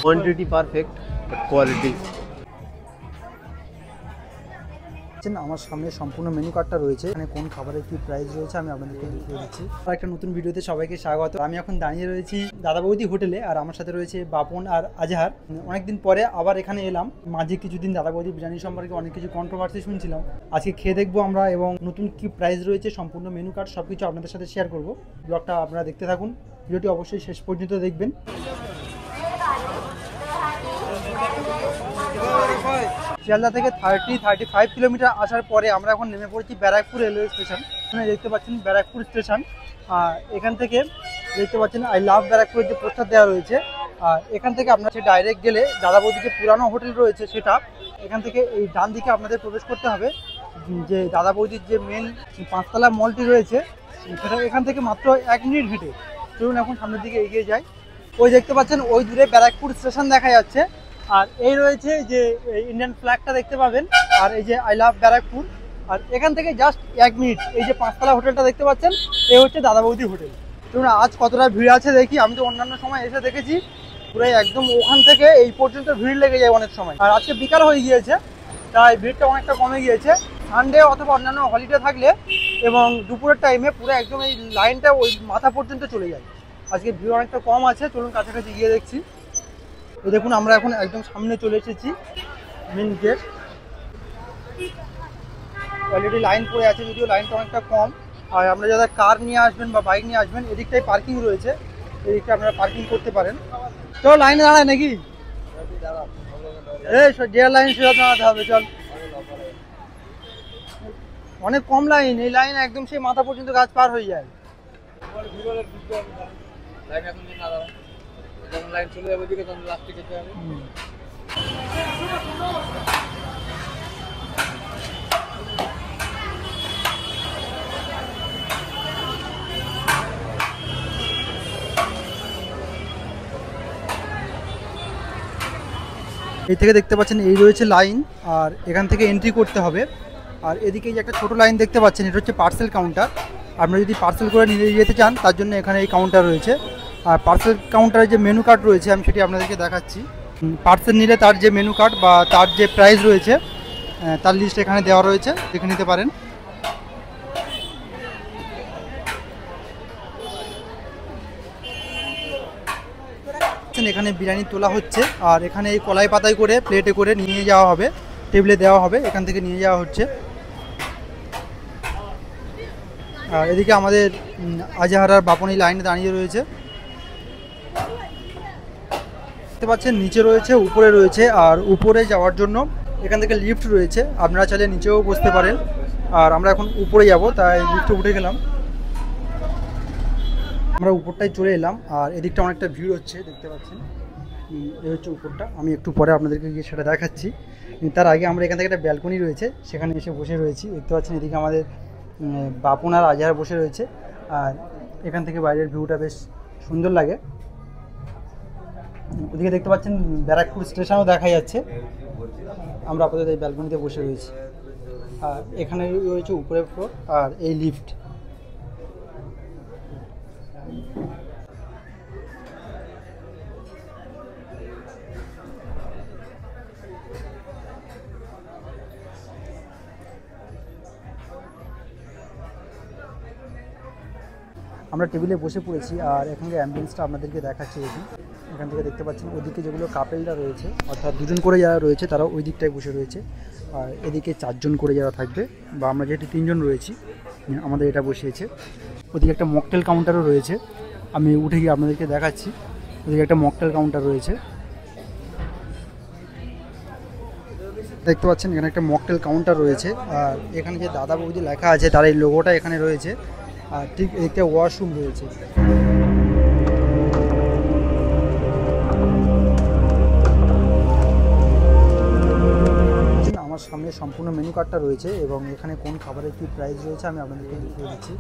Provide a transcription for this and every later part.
Quantity perfect, quality. আমার সামনে সম্পূর্ণ মেনু কার্ডটা রয়েছে, এখানে কোন খাবারের কি প্রাইস রয়েছে আমি আপনাদেরকে দেখিয়ে দিচ্ছি। আর একটা নতুন ভিডিওতে সবাইকে স্বাগত। আমি এখন দাঁড়িয়ে রয়েছি দাদা বৌদি হোটেলে, আর আমার সাথে রয়েছে বাপন আর আজহার। অনেকদিন পরে আবার এখানে এলাম। মাঝে কিছুদিন দাদা বৌদি বিরিয়ানি সম্পর্কে অনেক কিছু কন্ট্রোভার্সি শুনছিলাম, আজকে খেয়ে দেখবো আমরা, এবং নতুন কি প্রাইস রয়েছে, সম্পূর্ণ মেনু কার্ড সব কিছু আপনাদের সাথে শেয়ার করবো। ব্লগটা আপনারা দেখতে থাকুন, ভিডিওটি অবশ্যই শেষ পর্যন্ত দেখবেন। শিয়ালদা থেকে 35 কিলোমিটার আসার পরে আমরা এখন নেমে পড়েছি ব্যারাকপুর রেলওয়ে স্টেশন। এখানে দেখতে পাচ্ছেন ব্যারাকপুর স্টেশন। এখান থেকে দেখতে পাচ্ছেন আই লাভ ব্যারাকপুরের যে পোস্টার দেওয়া রয়েছে, আর এখান থেকে আপনার ডাইরেক্ট গেলে দাদা বৌদির যে পুরানো হোটেল রয়েছে সেটা, এখান থেকে এই ডান দিকে আপনাদের প্রবেশ করতে হবে। যে দাদা বৌদির যে মেন 5তলা মলটি রয়েছে সেটা এখান থেকে মাত্র 1 মিনিট হেঁটে। চলুন এখন সামনের দিকে এগিয়ে যাই। ওই দেখতে পাচ্ছেন ওই দূরে ব্যারাকপুর স্টেশন দেখা যাচ্ছে, আর এই রয়েছে যে ইন্ডিয়ান ফ্ল্যাগটা দেখতে পাবেন, আর এই যে আই লাভ ব্যারাকপুর। আর এখান থেকে জাস্ট 1 মিনিট এই যে 5তলা হোটেলটা দেখতে পাচ্ছেন, এই হচ্ছে দাদা বৌদি হোটেল। চলুন আজ কতটা ভিড় আছে দেখি। আমি তো অন্যান্য সময় এসে দেখেছি পুরো একদম ওখান থেকে এই পর্যন্ত ভিড় লেগে যায় অনেক সময়, আর আজকে বিকাল হয়ে গিয়েছে তাই ভিড়টা অনেকটা কমে গিয়েছে। সানডে অথবা অন্যান্য হলিডে থাকলে এবং দুপুরের টাইমে পুরো একদম এই লাইনটা ওই মাথা পর্যন্ত চলে যায়। আজকে ভিড় অনেকটা কম আছে, চলুন কাছাকাছি গিয়ে দেখছি। তো দেখুন আমরা এখন একদম সামনে চলে এসেছি মেন গেট। অলরেডি লাইন পড়ে আছে, যদিও লাইনটা অনেকটা কম। আর আমরা যারা কার নিয়ে আসবেন বা বাইক নিয়ে আসবেন, এদিকটাই পার্কিং রয়েছে, এদিকটা আপনারা পার্কিং করতে পারেন। চল লাইনে দাঁড়ায় নাকি, এই যে লাইন সেটা দাঁড়াতে হবে। চল, অনেক কম লাইন, এই লাইন একদম সেই মাথা পর্যন্ত গাছ পার হয়ে যায়। লাইন চলে যাবে দিকে, তখন লাস্টে যেতে হবে। এই থেকে দেখতে পাচ্ছেন এই রয়েছে লাইন, আর এখান থেকে এন্ট্রি করতে হবে। আর এদিকে যে একটা ছোট লাইন দেখতে পাচ্ছেন, এটা হচ্ছে পার্সেল কাউন্টার। আপনারা যদি পার্সেল করে নিয়ে যেতে চান তার জন্য এখানে এই কাউন্টার রয়েছে। আর পার্সেল কাউন্টারে যে মেনু কার্ড রয়েছে আমি সেটি আপনাদেরকে দেখাচ্ছি। পার্সেল নিলে তার যে মেনু কার্ড বা তার যে প্রাইস রয়েছে তার লিস্ট এখানে দেওয়া রয়েছে, দেখে নিতে পারেন। এখানে বিরিয়ানি তোলা হচ্ছে, আর এখানে এই কলাই পাতায় করে প্লেটে করে নিয়ে যাওয়া হবে, টেবিলে দেওয়া হবে, এখান থেকে নিয়ে যাওয়া হচ্ছে। আর এদিকে আমাদের আজহার আর বাপন লাইনে দাঁড়িয়ে রয়েছে, দেখতে পাচ্ছেন। নিচে রয়েছে, উপরে রয়েছে, আর উপরে যাওয়ার জন্য এখান থেকে লিফট রয়েছে, আপনারা চাইলে নিচেও বসতে পারেন। আর আমরা এখন উপরে যাব, তাই লিফটে উঠে গেলাম। আমরা উপরটায় চলে এলাম, আর এদিকটা অনেকটা ভিড় হচ্ছে, দেখতে পাচ্ছেন। এই হচ্ছে উপরটা, আমি একটু পরে আপনাদেরকে গিয়ে সেটা দেখাচ্ছি। তার আগে আমরা এখান থেকে একটা ব্যালকনি রয়েছে, সেখানে এসে বসে রয়েছি। দেখতে পাচ্ছেন এদিকে আমাদের বাপন আর আজহার বসে রয়েছে, আর এখান থেকে বাইরের ভিউটা বেশ সুন্দর লাগে। ওদিকে দেখতে পাচ্ছেন ব্যারাকপুর স্টেশনও দেখা যাচ্ছে। আমরা আপাতত এই ব্যালকনিতে বসে রয়েছি, আর এখানে রয়েছে উপরের ফ্লোর আর এই লিফট। আমরা টেবিলে বসে পড়েছি, আর এখানকার অ্যাম্বিয়েন্সটা আপনাদেরকে দেখাচ্ছি। এখান থেকে দেখতে পাচ্ছেন ওদিকে যেগুলো কাপেলরা রয়েছে, অর্থাৎ দুজন করে যারা রয়েছে তারা ওই দিকটায় বসে রয়েছে, আর এদিকে 4 জন করে যারা থাকবে, বা আমরা যেহেতু 3 জন রয়েছি আমাদের এটা বসিয়েছে। ওদিকে একটা মকটেল কাউন্টারও রয়েছে, আমি উঠে গিয়ে আপনাদেরকে দেখাচ্ছি। ওদিকে একটা মকটেল কাউন্টার রয়েছে, দেখতে পাচ্ছেন এখানে একটা মকটেল কাউন্টার রয়েছে। আর এখানে যে দাদা বৌদি লেখা আছে তার এই লোগোটা এখানে রয়েছে, আর ঠিক একটা ওয়াশরুম রয়েছে। আমার সামনে সম্পূর্ণ মেনু কার্ডটা রয়েছে, এবং এখানে কোন খাবারের কি প্রাইস রয়েছে আমি আপনাদেরকে দেখিয়ে দিচ্ছি।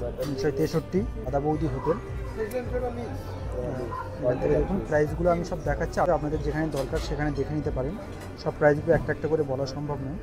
363 দাদা বৌদি হোটেল। দেখুন প্রাইসগুলো আমি সব দেখাচ্ছি, আপনাদের যেখানে দরকার সেখানে দেখে নিতে পারেন। সব প্রাইসগুলো একটা একটা করে বলা সম্ভব নয়।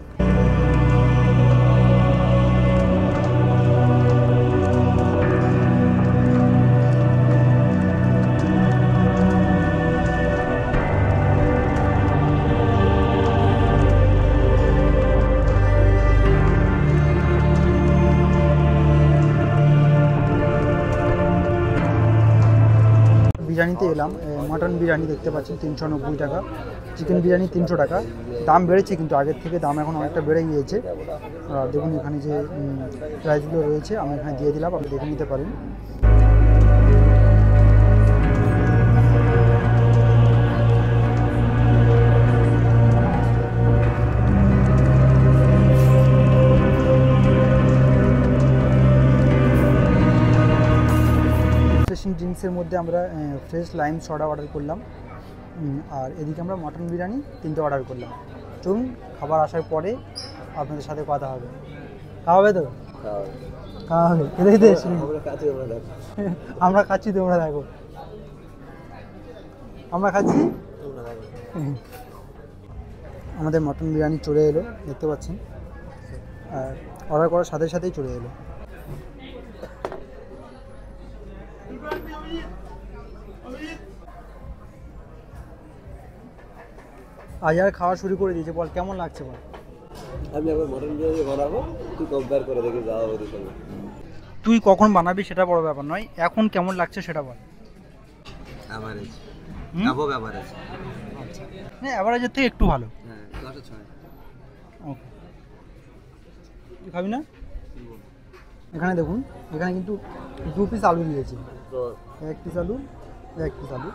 বিরিয়ানিতে এলাম। মাটন বিরিয়ানি দেখতে পাচ্ছেন 390 টাকা, চিকেন বিরিয়ানি 300 টাকা। দাম বেড়েছে কিন্তু আগের থেকে দাম এখন অনেকটা বেড়ে গিয়েছে। দেখুন এখানে যে প্রাইসগুলো রয়েছে আমি এখানে দিয়ে দিলাম, আপনি দেখে নিতে পারেন। রিফ্রেশিং ড্রিঙ্কসের মধ্যে আমরা ফ্রেশ লাইম সোডা অর্ডার করলাম, আর এদিকে আমরা মাটন বিরিয়ানি 3টে অর্ডার করলাম। চলুন খাবার আসার পরে আপনাদের সাথে কথা হবে। খাওয়া হবে তো? খাওয়া হবে, খেতে খেতে আমরা খাচ্ছি, তোমরা দেখো। আমরা খাচ্ছি, আমাদের মাটন বিরিয়ানি চলে এলো দেখতে পাচ্ছেন, আর অর্ডার করার সাথে সাথেই চলে এলো। আজ আর খাওয়া শুরু করে দিয়েছে, বল কেমন লাগছে বল? আমি আবার মটন বিরিয়ানি বানাবো, তুই কম্পেয়ার করে দেখে যাওয়া ওদের সঙ্গে। তুই কখন বানাবি সেটা বড় ব্যাপার নয়, এখন কেমন লাগছে সেটা বল। Average, above average. আচ্ছা, না অ্যাভারেজের থেকে একটু ভালো। হ্যাঁ 10/6। ওকে, তুই খাবি না? এখানে দেখুন, এখানে কিন্তু 2 পিস আলু দিয়েছে, 1 পিস আলু, 1 পিস আলু,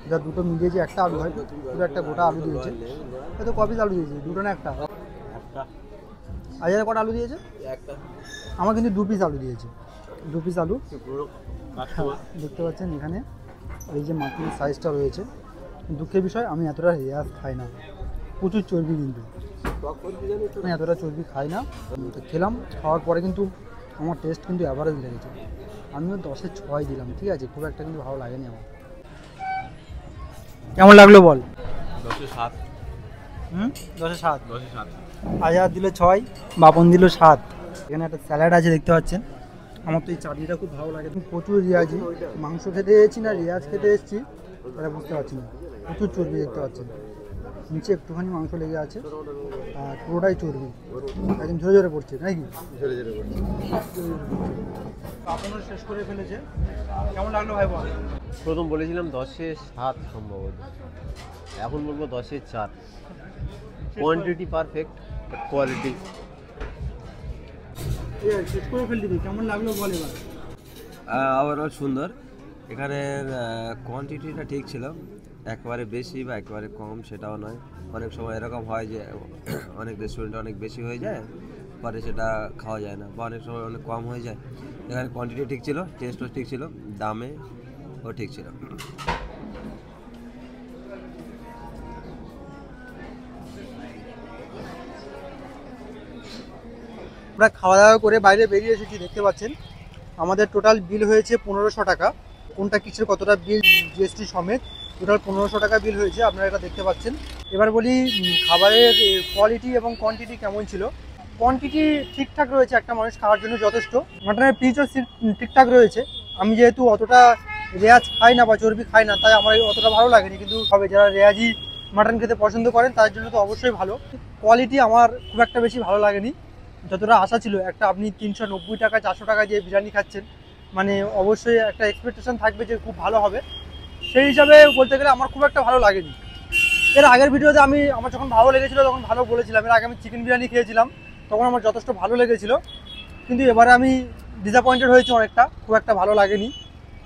এটা দুটো মিলিয়েছে একটা আলু হয়, পুরো একটা গোটা আলু দিয়েছে। তো ক পিস আলু দিয়েছে? দুটো না একটা? আজ কটা আলু দিয়েছে? একটা। আমার কিন্তু 2 পিস আলু দিয়েছে, 2 পিস আলু। দেখতে পাচ্ছেন এখানে এই যে মাটনের সাইজটা রয়েছে। দুঃখের বিষয় আমি এতটা রেয়াজ খাই না, প্রচুর চর্বি কিন্তু আমি এতটা চর্বি খাই না। তো খেলাম, খাওয়ার পরে কিন্তু আমার টেস্ট কিন্তু অ্যাভারেজ লেগেছে। আমিও 10-এ 6 দিলাম, ঠিক আছে, খুব একটা কিন্তু ভালো লাগেনি আমার। কেমন লাগলো বল? 10/7। 10-এ 7। 10/7। আজাদ দিল 6, বাপন দিল 7। এখানে একটা স্যালাড আছে দেখতে পাচ্ছেন। আমার তো এই চাটনিটা খুব ভালো লাগে। প্রচুর রিয়াজি, মাংস খেতে এসেছি না রিয়াজ খেতে এসেছি এটা বুঝতে পারছি না। প্রচুর চর্বি দেখতে পাচ্ছেন, নিচে একটুখানি মাংস লেগে আছে আর পুরোটাই চর্বি, একদম ঝরে ঝরে পড়ছে নাকি? ঝরে ঝরে পড়ছে। আপনারা শেষ করে ফেলেছে, কেমন লাগলো ভাই বল? প্রথম বলেছিলাম 10/7 সম্ভবত, এখন বলবো 10/4। Quantity perfect, but quality. শেষ করে ফেললি, কেমন লাগলো বল এবার? ওভারঅল সুন্দর। এখানের কোয়ান্টিটিটা ঠিক ছিল, একবারে বেশি বা একবারে কম সেটাও নয়। অনেক সময় এরকম হয় যে অনেক রেস্টুরেন্টে অনেক বেশি হয়ে যায়, পরে সেটা খাওয়া যায় না, বা অনেক সময় অনেক কম হয়ে যায়। এখানে কোয়ান্টিটি ঠিক ছিল, টেস্টও ঠিক ছিল, দামে ও ঠিক ছিল। আমরা খাওয়া দাওয়া করে বাইরে বেরিয়ে এসেছি, দেখতে পাচ্ছেন আমাদের টোটাল বিল হয়েছে 1500 টাকা। কোনটা কিসের কতটা বিল জিএসটি সমেত টোটাল 1500 টাকা বিল হয়েছে, আপনারা এটা দেখতে পাচ্ছেন। এবার বলি খাবারের কোয়ালিটি এবং কোয়ান্টিটি কেমন ছিল। কোয়ান্টিটি ঠিকঠাক রয়েছে, একটা মানুষ খাওয়ার জন্য যথেষ্ট। মাটনের পিসও ঠিকঠাক রয়েছে। আমি যেহেতু অতটা রেয়াজ খাই না বা চর্বি খাই না, তাই আমার অতটা ভালো লাগেনি, কিন্তু হবে যারা রেয়াজি মাটন খেতে পছন্দ করেন তার জন্য তো অবশ্যই ভালো। কোয়ালিটি আমার খুব একটা বেশি ভালো লাগেনি, যতটা আশা ছিল। একটা আপনি 390 টাকা 400 টাকা যে বিরিয়ানি খাচ্ছেন, মানে অবশ্যই একটা এক্সপেকটেশন থাকবে যে খুব ভালো হবে। সেই হিসাবে বলতে গেলে আমার খুব একটা ভালো লাগেনি। এর আগের ভিডিওতে আমার যখন ভালো লেগেছিলো তখন ভালো বলেছিলাম। এর আগে আমি চিকেন বিরিয়ানি খেয়েছিলাম, তখন আমার যথেষ্ট ভালো লেগেছিলো, কিন্তু এবারে আমি ডিসঅ্যাপয়েন্টেড হয়েছি অনেকটা, খুব একটা ভালো লাগেনি।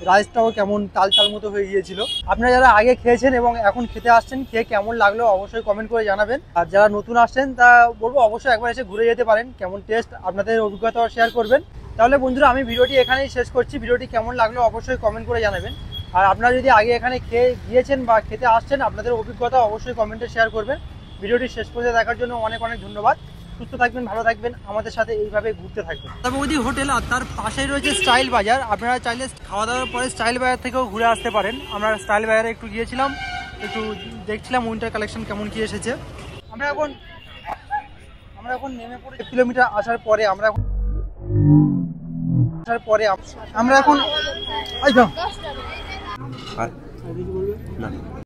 রাইসটাও কেমন তাল তাল মতো হয়ে গিয়েছিল। আপনারা যারা আগে খেয়েছেন এবং এখন খেতে আসছেন, খেয়ে কেমন লাগলো অবশ্যই কমেন্ট করে জানাবেন। আর যারা নতুন আসছেন তা বলবো অবশ্যই একবার এসে ঘুরে যেতে পারেন, কেমন টেস্ট আপনাদের অভিজ্ঞতাও শেয়ার করবেন। তাহলে বন্ধুরা আমি ভিডিওটি এখানেই শেষ করছি। ভিডিওটি কেমন লাগলো অবশ্যই কমেন্ট করে জানাবেন। আর আপনারা যদি আগে এখানে খেয়ে গিয়েছেন বা খেতে আসছেন, আপনাদের অভিজ্ঞতা অবশ্যই কমেন্টে শেয়ার করবেন। ভিডিওটি শেষ পর্যন্ত দেখার জন্য অনেক অনেক ধন্যবাদ। সুস্থ থাকবেন, ভালো থাকবেন, আমাদের সাথে এইভাবে ঘুরতে থাকবেন। বৌদি হোটেল আর তার পাশেই রয়েছে স্টাইল বাজার। আপনারা চাইলে খাওয়া দাওয়ার পরে স্টাইল বাজার থেকেও ঘুরে আসতে পারেন। আমরা স্টাইল বাজারে একটু গিয়েছিলাম, একটু দেখছিলাম উইন্টার কালেকশন কেমন কি এসেছে। আমরা এখন নেমে পড়ে 1 কিলোমিটার আসার পরে আমরা এখন না